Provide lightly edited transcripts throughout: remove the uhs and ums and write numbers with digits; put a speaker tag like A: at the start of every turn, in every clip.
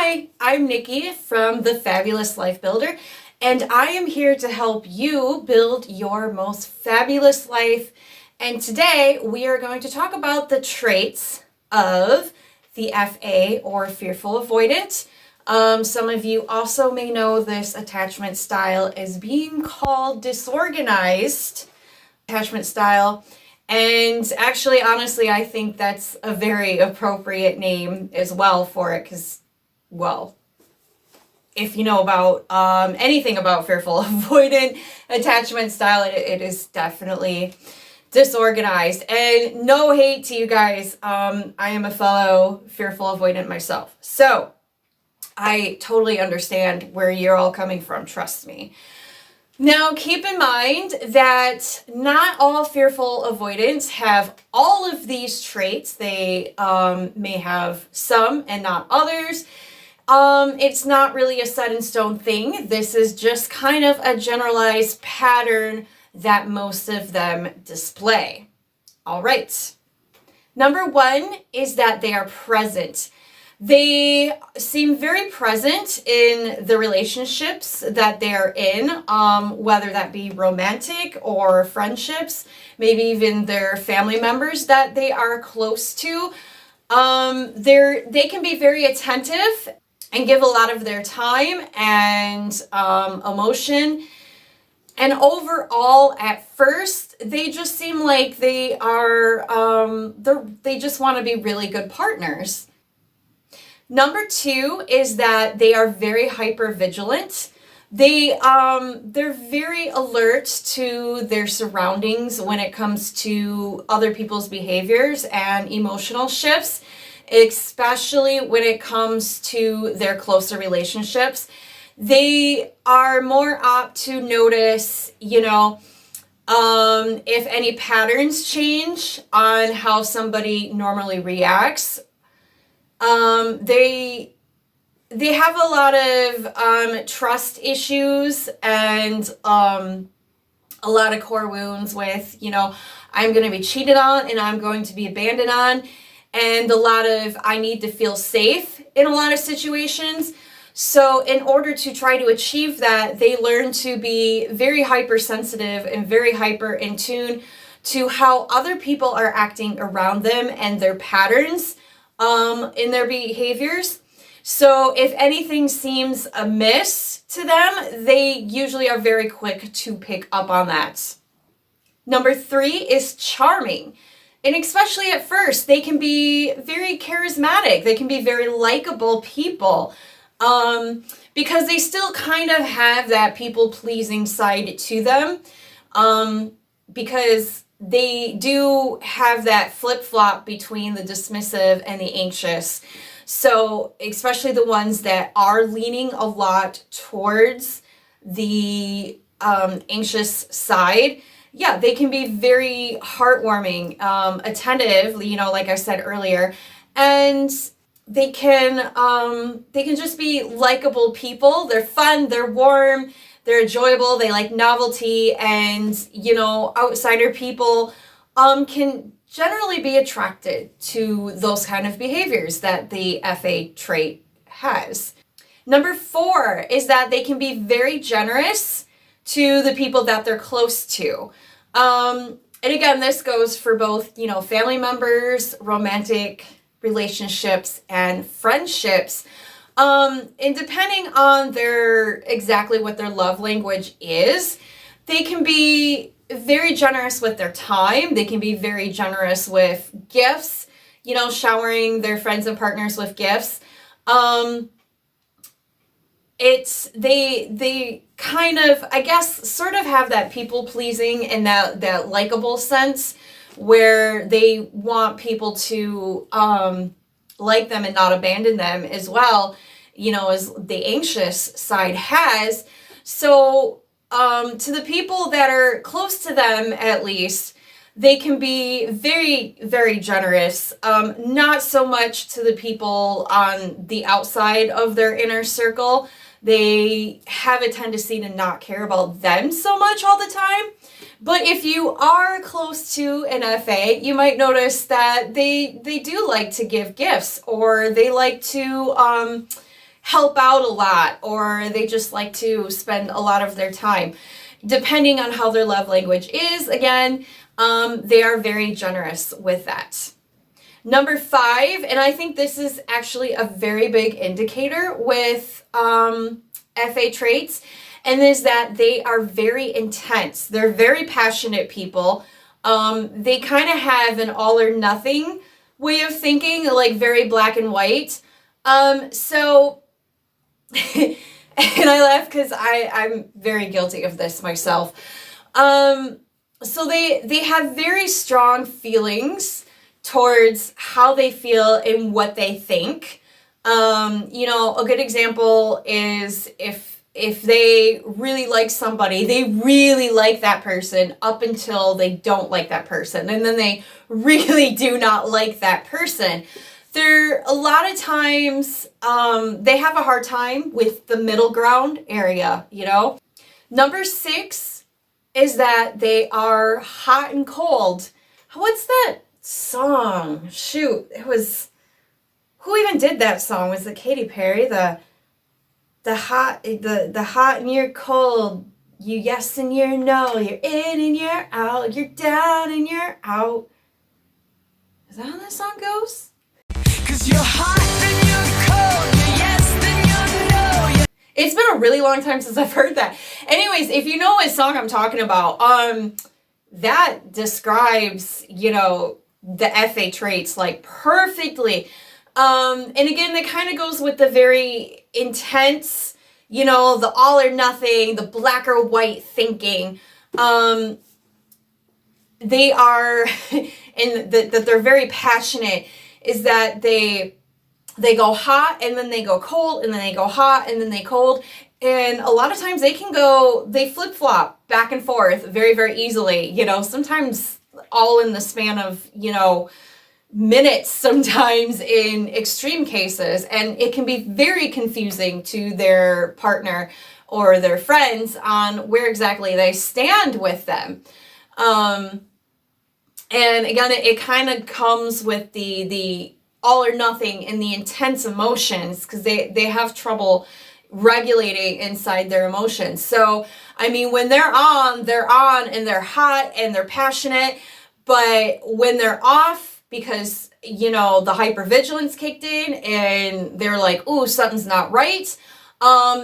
A: Hi, I'm Nikki from The Fabulous Life Builder, and I am here to help you build your most fabulous life. And today we are going to talk about the traits of the FA or fearful avoidant. Some of you also may know this attachment style as being called disorganized attachment style. And actually, honestly, I think that's a very appropriate name as well for it because, well, if you know about anything about fearful avoidant attachment style, it is definitely disorganized. And no hate to you guys. I am a fellow fearful avoidant myself. So I totally understand where you're all coming from. Trust me. Now, keep in mind that not all fearful avoidants have all of these traits. They may have some and not others. It's not really a set in stone thing. This is just kind of a generalized pattern that most of them display. All right. Number one is that they are present. They seem very present in the relationships that they're in, whether that be romantic or friendships, maybe even their family members that they are close to. They can be very attentive and give a lot of their time and emotion. And overall, at first, they just seem like they just want to be really good partners. Number two is that they are very hyper vigilant. They're very alert to their surroundings when it comes to other people's behaviors and emotional shifts, especially when it comes to their closer relationships. They are more apt to notice, if any patterns change on how somebody normally reacts. They have a lot of trust issues and a lot of core wounds with, I'm going to be cheated on and I'm going to be abandoned on, and a lot of I need to feel safe in a lot of situations. So in order to try to achieve that, they learn to be very hypersensitive and very hyper in tune to how other people are acting around them and their patterns in their behaviors. So if anything seems amiss to them, they usually are very quick to pick up on that. Number three is charming. And especially at first, they can be very charismatic. They can be very likable people because they still kind of have that people-pleasing side to them because they do have that flip-flop between the dismissive and the anxious. So especially the ones that are leaning a lot towards the anxious side, yeah, they can be very heartwarming, attentive, like I said earlier, and they can just be likable people. They're fun, they're warm, they're enjoyable, they like novelty, and, outsider people can generally be attracted to those kind of behaviors that the FA trait has. Number four is that they can be very generous to the people that they're close to. And again, this goes for both, family members, romantic relationships, and friendships. And depending on exactly what their love language is, they can be very generous with their time. They can be very generous with gifts, showering their friends and partners with gifts. They kind of, I guess, sort of have that people pleasing and that likable sense where they want people to like them and not abandon them as well, as the anxious side has. So to the people that are close to them, at least, they can be very, very generous. Not so much to the people on the outside of their inner circle. They have a tendency to not care about them so much all the time. But if you are close to an FA, you might notice that they do like to give gifts, or they like to help out a lot, or they just like to spend a lot of their time. Depending on how their love language is, again, they are very generous with that. Number 5, and I think this is actually a very big indicator with FA traits, and is that they are very intense. They're very passionate people. They kind of have an all or nothing way of thinking, like very black and white. So, and I laugh because I'm very guilty of this myself. So they have very strong feelings towards how they feel and what they think. A good example is if they really like somebody, they really like that person up until they don't like that person, and then they really do not like that person. There, a lot of times, they have a hard time with the middle ground area, Number 6 is that they are hot and cold. What's that song? Shoot, it was, who even did that song? Was it Katy Perry? The hot and you're cold. You yes and you're no. You're in and you're out. You're down and you're out. Is that how that song goes? 'Cause you're hot and you're cold. You're yes and you're no. It's been a really long time since I've heard that. Anyways, if you know what song I'm talking about, that describes, the FA traits like perfectly. And again, that kind of goes with the very intense, the all or nothing, the black or white thinking. They are, and that they're very passionate, is that they go hot and then they go cold and then they go hot and then they cold. And a lot of times they flip-flop back and forth very, very easily, sometimes all in the span of, minutes, sometimes in extreme cases. And it can be very confusing to their partner or their friends on where exactly they stand with them. And again, it kind of comes with the all or nothing and the intense emotions, because they have trouble regulating inside their emotions. So, I mean, when they're on and they're hot and they're passionate, but when they're off, because, the hypervigilance kicked in and they're like, ooh, something's not right,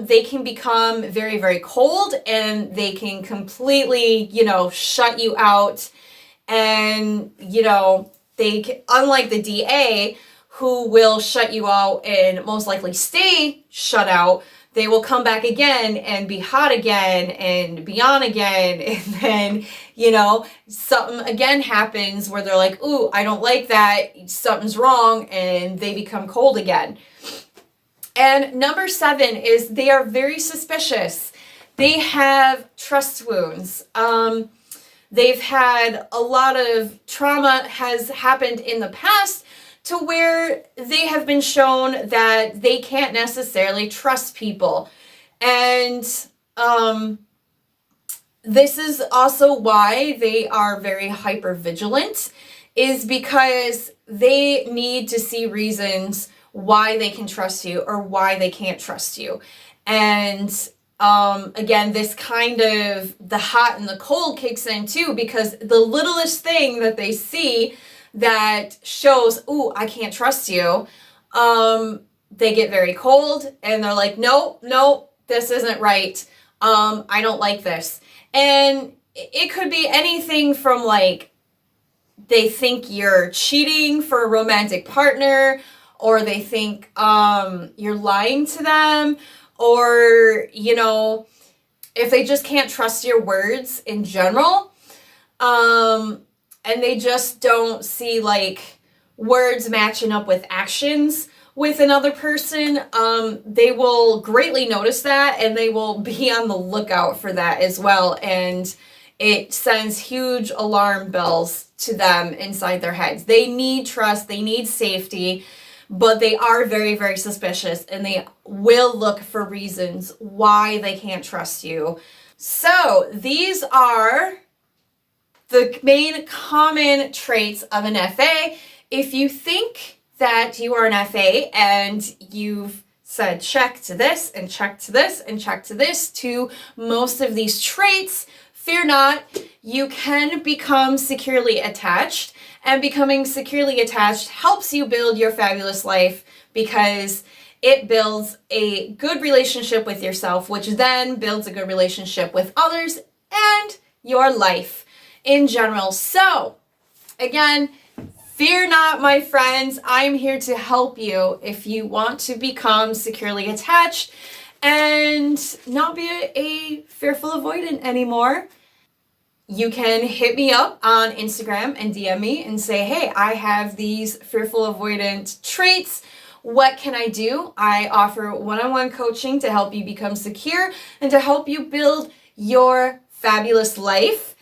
A: they can become very, very cold, and they can completely, shut you out. And, they can, unlike the DA, who will shut you out and most likely stay shut out, they will come back again and be hot again and be on again. And then, something again happens where they're like, ooh, I don't like that. Something's wrong. And they become cold again. And number 7 is they are very suspicious. They have trust wounds. They've had a lot of trauma has happened in the past to where they have been shown that they can't necessarily trust people. And this is also why they are very hyper vigilant, is because they need to see reasons why they can trust you or why they can't trust you. And again, this kind of the hot and the cold kicks in too, because the littlest thing that they see that shows, ooh, I can't trust you, they get very cold and they're like, no, this isn't right. I don't like this. And it could be anything from like, they think you're cheating for a romantic partner, or they think you're lying to them, or, if they just can't trust your words in general, and they just don't see like words matching up with actions with another person, they will greatly notice that, and they will be on the lookout for that as well. And it sends huge alarm bells to them inside their heads. They need trust, they need safety, but they are very, very suspicious, and they will look for reasons why they can't trust you. So these are the main common traits of an FA. If you think that you are an FA and you've said check to this and check to this and check to this to most of these traits, fear not, you can become securely attached. And becoming securely attached helps you build your fabulous life because it builds a good relationship with yourself, which then builds a good relationship with others and your life in general. So, again, fear not, my friends. I'm here to help you if you want to become securely attached and not be a fearful avoidant anymore. You can hit me up on Instagram and DM me and say, hey, I have these fearful avoidant traits. What can I do? I offer one-on-one coaching to help you become secure and to help you build your fabulous life.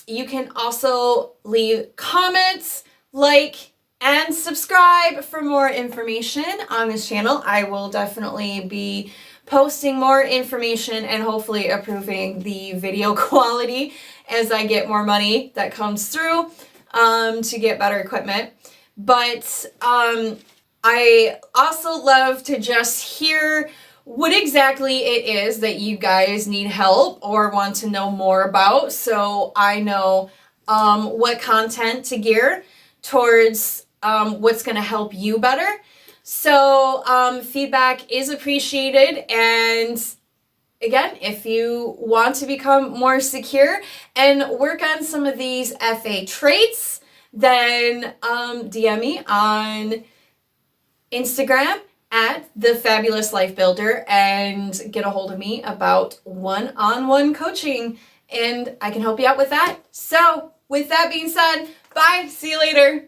A: You can also leave comments, like, and subscribe for more information on this channel. I will definitely be posting more information and hopefully improving the video quality as I get more money that comes through to get better equipment. But I also love to just hear what exactly it is that you guys need help or want to know more about, so I know what content to gear towards what's going to help you better. So feedback is appreciated, and again, if you want to become more secure and work on some of these FA traits, then DM me on Instagram at The Fabulous Life Builder and get a hold of me about one-on-one coaching, and I can help you out with that. So with that being said, bye, see you later.